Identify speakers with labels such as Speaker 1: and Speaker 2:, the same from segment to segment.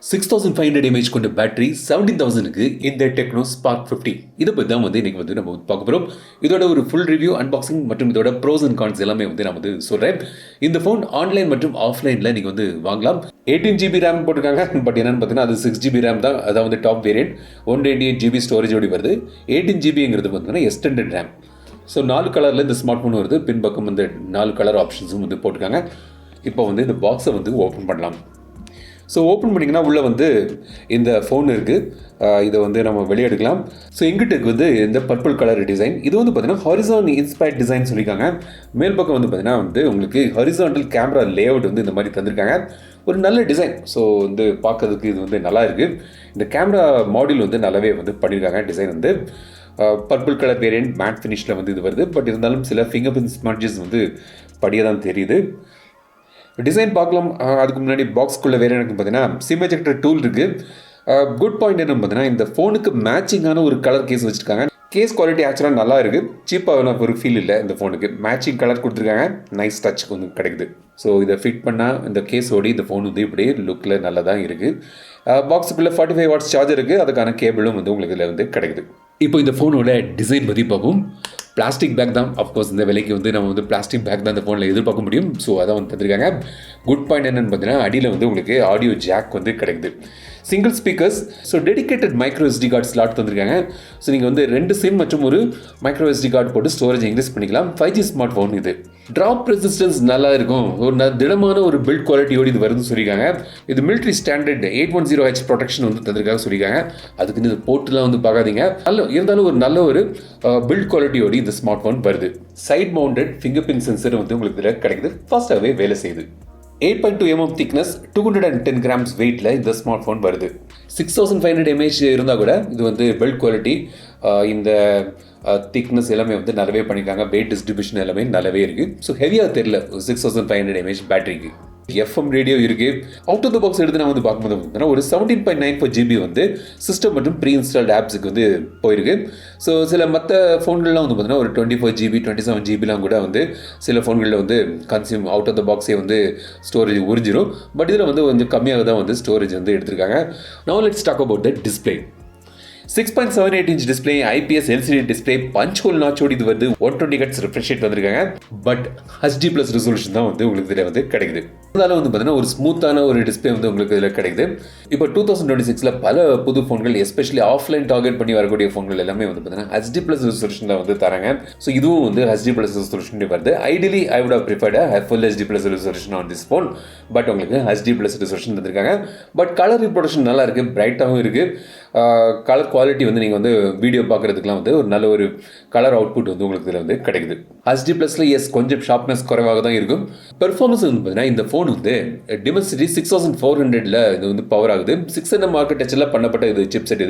Speaker 1: 6500 mAh கொண்ட battery 17000க்கு இந்த Tecno Spark 50 இதை பற்றி தான் இன்னைக்கு நம்ம பார்க்க போகிறோம். இதோட ஒரு ஃபுல் ரிவ்யூ அன்பாக்சிங் மற்றும் இதோட ப்ரோஸ் அண்ட் கான்ஸ் எல்லாமே நான் சொல்கிறேன். இந்த ஃபோன் ஆன்லைன் மற்றும் ஆஃப்லைனில் நீங்கள் வாங்கலாம். 18GB ரேம் போட்டிருக்காங்க. பட் என்னன்னு பார்த்தீங்கன்னா அது 6GB ரேம் தான். அதாவது டாப் வேரியன்ட் 128GB ஸ்டோரேஜோடு வருது. 18GBங்கிறது பார்த்தீங்கன்னா எக்ஸ்டெண்டட் ரேம். ஸோ 4 கலரில் இந்த ஸ்மார்ட் ஃபோன் வருது. பின்பக்கம் 4 கலர் ஆப்ஷன்ஸும் போட்டிருக்காங்க. இப்போ இந்த பாக்ஸை ஓப்பன் பண்ணலாம். ஸோ ஓப்பன் பண்ணிங்கன்னா உள்ளே இந்த ஃபோன் இருக்குது. இதை நம்ம வெளியே எடுக்கலாம். ஸோ எங்கிட்ட இந்த பர்பிள் கலர் டிசைன் இது பார்த்தீங்கன்னா ஹாரிசான் இன்ஸ்பயர்ட் டிசைன் சொல்லியிருக்காங்க. மேல் பக்கம் பார்த்தீங்கன்னா உங்களுக்கு ஹாரிசான்டல் கேமரா லேஅவுட் இந்த மாதிரி தந்திருக்காங்க. ஒரு நல்ல டிசைன். ஸோ பார்க்கறதுக்கு இது நல்லா இருக்குது. இந்த கேமரா மாடியூல் நல்லாவே பண்ணியிருக்காங்க. Design purple colour variant matte ஃபினிஷில் இது வருது. பட் இருந்தாலும் சில ஃபிங்கர் பிரிண்ட் ஸ்மார்ட்ஜஸ் படியாக தான் தெரியுது. டிசைன் பார்க்கலாம். அதுக்கு முன்னாடி பாக்ஸ்க்குள்ளே வேறு எனக்கு பார்த்தீங்கன்னா சிம் எஜெக்டர் டூல் இருக்குது. குட் பாயிண்ட் என்னன்னு பார்த்தீங்கன்னா இந்த ஃபோனுக்கு மேட்சிங்கான ஒரு கலர் கேஸ் வச்சுருக்காங்க. கேஸ் குவாலிட்டி ஆக்சுவலாக நல்லா இருக்குது. சீப்பாக ஒரு ஃபீல் இல்லை. இந்த ஃபோனுக்கு மேட்சிங் கலர் கொடுத்துருக்காங்க. நைஸ் டச் கிடைக்குது. ஸோ இதை ஃபிட் பண்ணால் இந்த கேஸோடு இந்த ஃபோன் இப்படியே லுக்கில் நல்லா தான் இருக்குது. பாக்ஸுக்குள்ளே 45 வாட்ஸ் சார்ஜர் இருக்குது. அதுக்கான கேபிளும் உங்களுக்கு இதில் கிடைக்குது. இப்போ இந்த ஃபோனோட டிசைன் பற்றி பார்ப்போம். பிளாஸ்டிக் பேக் தான். அஃப்கோர்ஸ் இந்த விலைக்கு நம்ம பிளாஸ்டிக் பேக் தான் இந்த ஃபோனில் எதிர்பார்க்க முடியும். ஸோ அதான் தந்திருக்காங்க. குட் பாயிண்ட் என்னென்னு பார்த்தீங்கன்னா அடியில் உங்களுக்கு ஆடியோ ஜாக் கிடைக்குது. Single speakers. So dedicated microSD card slot தந்திருக்காங்க. ஸோ நீங்கள் 2 சிம் மற்றும் ஒரு மைக்ரோஎஸ்டி கார்டு போட்டு ஸ்டோரேஜ் இன்க்ரீஸ் பண்ணிக்கலாம். 5G ஸ்மார்ட் ஃபோன் இது. ட்ராப் ரெசிஸ்டன்ஸ் நல்லா இருக்கும். ஒரு திடமான ஒரு பில்ட் குவாலிட்டியோடு இது வருதுன்னு சொல்லியிருக்காங்க. இது மிலிட்ரி ஸ்டாண்டர்ட் 810H ப்ரொடெக்ஷன் தந்திருக்காங்க சொல்லியிருக்காங்க. அதுக்கு இந்த போர்ட்டுலாம் பார்க்காதீங்க. இருந்தாலும் ஒரு நல்ல ஒரு பில்ட் குவாலிட்டியோடு இந்த ஸ்மார்ட் ஃபோன் வருது. Side mounted fingerprint sensor உங்களுக்கு இதில் கிடைக்குது. ஃபாஸ்ட்டாகவே வேலை செய்யுது. 8.2 mm திக்னஸ் 210 கிராம்ஸ் வெயிட்டில் இந்த ஸ்மார்ட் ஃபோன் வருது. 6500 mAh இருந்தால் கூட இது பில்ட் குவாலிட்டி இந்த திக்னஸ் எல்லாமே நல்லாவே பண்ணியிருக்காங்க. வெயிட் டிஸ்ட்ரிபியூஷன் எல்லாமே நல்லாவே இருக்குது. ஸோ ஹெவியாக தெரியல 6500 mAh பேட்டரிக்கு. FM ரேடியோ இருக்குது. அவுட் ஆஃப் த பாக்ஸ் எடுத்து நான் பார்க்கும்போது ஒரு 17.94 GB சிஸ்டம் மற்றும் ப்ரீ இன்ஸ்டால்ட் ஆப்ஸுக்கு போயிருக்கு. ஸோ சில மற்ற ஃபோன்கள்லாம் பார்த்தீங்கன்னா ஒரு 24 GB 27 GBலாம் கூட சில ஃபோன்களில் கன்சியூம் அவுட் ஆஃப் த பாக்ஸே ஸ்டோரேஜ் உறிஞ்சிடும். பட் இதில் கொஞ்சம் கம்மியாக தான் ஸ்டோரேஜ் எடுத்திருக்காங்க. Now let's talk about the display. 6.78 inch display, IPS LCD display, punch hole நாச்சோடு இது 120 Hz refresh rate வந்திருக்காங்க. பட் HD+ ரெசல்யூஷன் தான் உங்களுக்கு இதில் கிடைக்குது. அதனால பார்த்தீங்கன்னா ஒரு ஸ்மூத்தான ஒரு டிஸ்பிளே உங்களுக்கு இதில் கிடைக்குது. இப்போ 2026 பல புது ஃபோன்கள் எஸ்பெஷலி ஆஃப்லைன் டார்கெட் பண்ணி வரக்கூடிய ஃபோன்கள் எல்லாமே பார்த்தீங்கன்னா HD+ ரெசல்யூஷன் தான் தராங்க. ஸோ இதுவும் HD+ ரெசல்யூஷன் வருது. Ideally I would have preferred full HD+ resolution on this phone. But உங்களுக்கு HD+ ரெசல்யூஷன் தந்திருக்காங்க. பட் கலர் ரிப்ரொடக்ஷன் நல்லா இருக்குது. பிரைட்டாகவும் இருக்குது. கலர் குவாலிட்டி நீங்கள் வீடியோ பார்க்குறதுக்குலாம் ஒரு நல்ல ஒரு கலர் அவுட்புட் உங்களுக்கு இதில் கிடைக்குது. HD+ல கொஞ்சம் ஷார்ப்னஸ் குறைவாக தான் இருக்கும். பெர்ஃபார்மன்ஸ் பார்த்தீங்கன்னா இந்த ஃபோன் Dimensity 6400ல இது பவர் ஆகுது. 6nm ஆர்க்கிடெக்சரில் பண்ணப்பட்ட இது சிப்செட்.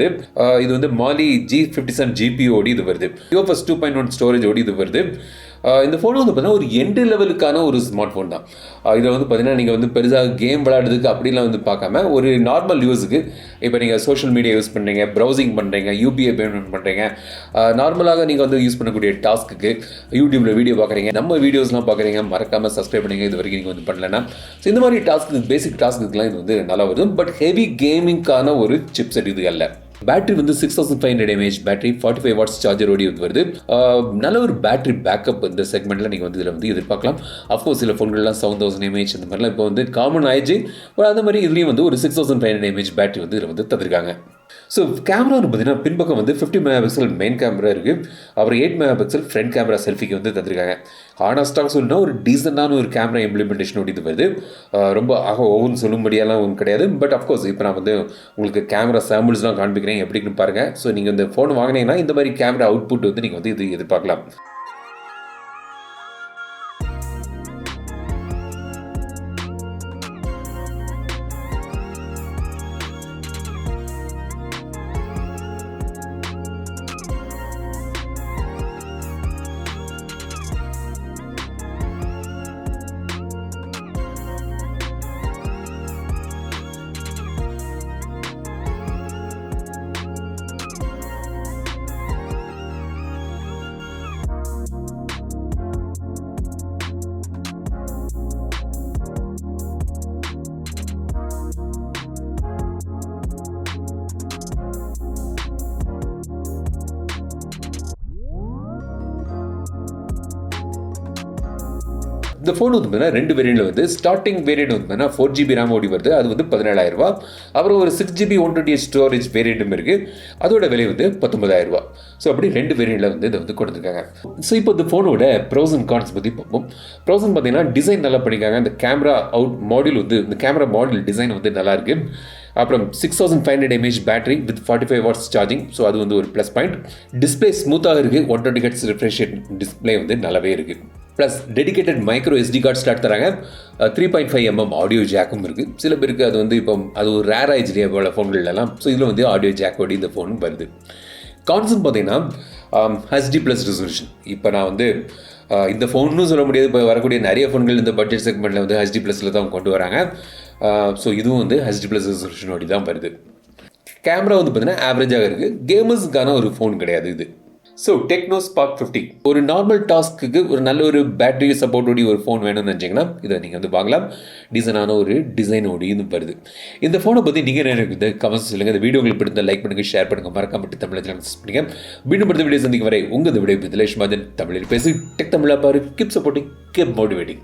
Speaker 1: இது Mali G57 GPU இது வருது. UFS 2.1 ஸ்டோரேஜோடு இது வருது. இந்த ஃபோன் பார்த்தீங்கன்னா ஒரு என்ட்ரி லெவலுக்கான ஒரு ஸ்மார்ட் ஃபோன் தான். இதை பார்த்தீங்கன்னா நீங்கள் பெருசாக கேம் விளையாடுறதுக்கு அப்படிலாம் பார்க்காம ஒரு நார்மல் யூஸுக்கு, இப்போ நீங்கள் சோஷியல் மீடியா யூஸ் பண்ணுறீங்க, ப்ரௌசிங் பண்ணுறீங்க, UPI பேமெண்ட் பண்ணுறீங்க, நார்மலாக நீங்கள் யூஸ் பண்ணக்கூடிய டாஸ்க்கு, யூடியூப்பில் வீடியோ பார்க்குறீங்க, நம்ம வீடியோஸ்லாம் பார்க்குறீங்க, மறக்காமல் சப்ஸ்கிரைப் பண்ணுங்க. இது வரைக்கும் நீங்கள் பண்ணலன்னா. ஸோ இந்த மாதிரி டாஸ்க்கு, பேசிக் டாஸ்க்குலாம் இது நல்லா வரும். பட் ஹெவி கேமிங்கான ஒரு சிப்செட் இது அல்ல. பேட்டரி 6500 mAh பேட்டரி, 45 வாட்ஸ் சார்ஜரோடு வருது. நல்ல ஒரு பேட்டரி பேக்கப் இந்த செக்மெண்ட்டில் நீங்கள் இதில் எதிர்பார்க்கலாம். அஃப்கோர்ஸ் சில ஃபோன்கள்லாம் 7000 mAh இந்த மாதிரிலாம் இப்போ காமன் ஆயிடுச்சு. அந்த மாதிரி இதுலேயும் ஒரு 6500 mAh பேட்டரி இதில் தந்திருக்காங்க. ஸோ கேமரா பார்த்தீங்கன்னா பின்பக்கம் 50 MP மெயின் கேமரா இருக்குது. அப்புறம் 8 MP ஃப்ரண்ட் கேமரா செல்ஃபிக்கு தந்திருக்காங்க. ஹானஸ்டாக சொல்லணும்னா ஒரு டீசெண்டான ஒரு கேமரா இம்ப்ளிமெண்டேஷனோடு இது வருது. ரொம்ப ஒவ்வொன்று சொல்லும்படியெல்லாம் கிடையாது. பட் அஃப்கோர்ஸ் இப்போ நான் உங்களுக்கு கேமரா சாம்பிள்ஸ்லாம் காண்பிக்கிறேன், எப்படின்னு பாருங்கள். ஸோ நீங்கள் இந்த ஃபோன் வாங்கினீங்கன்னா இந்த மாதிரி கேமரா அவுட்புட் நீங்கள் இது எதிர்பார்க்கலாம். இந்த ஃபோன் வந்து பார்த்தீங்கன்னா 2 வேரியண்ட்டில் வந்து ஸ்டார்டிங் வேரியண்ட் வந்து பார்த்தீங்கன்னா 4GB RAM ஓடி வருது, அது வந்து 17,000 ரூபா. அப்புறம் ஒரு 6GB 128 ஸ்டோரேஜ் வேரியண்ட்டும் இருக்குது, அதோட விலை வந்து 19,000 ரூபா. ஸோ அப்படி 2 வேரியண்ட்டில் வந்து இதை வந்து கொடுத்துருக்காங்க. ஸோ இப்போ இந்த ஃபோனோட ப்ரோஸ் அண்ட் கான்ஸ் பற்றி பார்ப்போம். ப்ரோஸ் பார்த்தீங்கன்னா டிசைன் நல்லா பண்ணியிருக்காங்க. இந்த கேமரா அவுட் மாடியூல் வந்து இந்த கேமரா மாடியூல் டிசைன் வந்து நல்லா இருக்குது. அப்புறம் 6500 mAh battery with 45 watts charging, so அது வந்து ஒரு ப்ளஸ் பாயிண்ட். டிஸ்பிளே ஸ்மூத்தாக இருக்குது, 120 Hz ரிஃப்ரெஷ் ரேட் டிஸ்பிளே வந்து நல்லாவே இருக்குது. Plus dedicated microSD card slot தராங்க. 3.5mm ஆடியோ ஜாக்கும் இருக்குது. சில பேருக்கு அது வந்து இப்போ அது ஒரு ரேர் ஆயிடுச்சு இல்லையா போல ஃபோன்களெல்லாம். ஸோ இதில் வந்து ஆடியோ ஜாக்கோடி இந்த ஃபோன் வருது. கான்செப்ட் பார்த்தீங்கன்னா HD+ ரெசல்யூஷன். இப்போ நான் வந்து இந்த ஃபோன்னு சொல்ல முடியாது, இப்போ வரக்கூடிய நிறைய ஃபோன்கள் இந்த பட்ஜெட் செக்மெண்ட்டில் வந்து HD+ல தான் கொண்டு வராங்க. ஸோ இதுவும் வந்து HD+ ரெசல்யூஷனோடி தான் வருது. கேமரா வந்து பார்த்தீங்கன்னா ஆவரேஜாக இருக்குது, கேமர்ஸுக்கான ஒரு ஃபோன் கிடையாது இது. ஸோ டெக்னோ ஸ்பார்க் 50 ஒரு நார்மல் டாஸ்க்கு ஒரு நல்ல ஒரு பேட்டரி சப்போர்ட்டோடி ஒரு ஃபோன் வேணும்னு நினச்சிங்கன்னா இதை நீங்கள் வந்து வாங்கலாம். டீசனான ஒரு டிசைனோடி இது வருது. இந்த ஃபோனை பற்றி நீங்கள் என்ன இருக்குது கமெண்ட்ஸ் சொல்லுங்கள். இந்த வீடியோ உங்களுக்கு பிடித்த லைக் பண்ணுங்கள், ஷேர் பண்ணுங்கள், மறக்காம தமிழ் சேனல் பண்ணுங்கள். மீண்டும் அடுத்த வீடியோ சந்திக்கும் வரை உங்கள் வீடியோ தமிழில் பேசி டெக் தமிழா பாரு. Keep supporting, keep motivating.